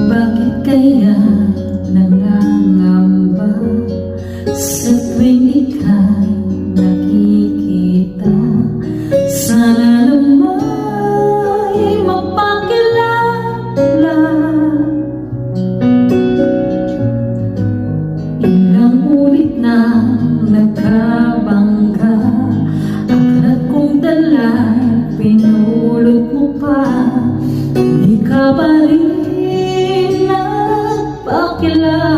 Bakit kaya nangangamba sa tuwing ika'y nakikita? Sana nama'y mapakilala. Ilang ulit na nagkabangga, aklat kong dala'y pinulot mo pa. Di ka pa rin nagpakilala.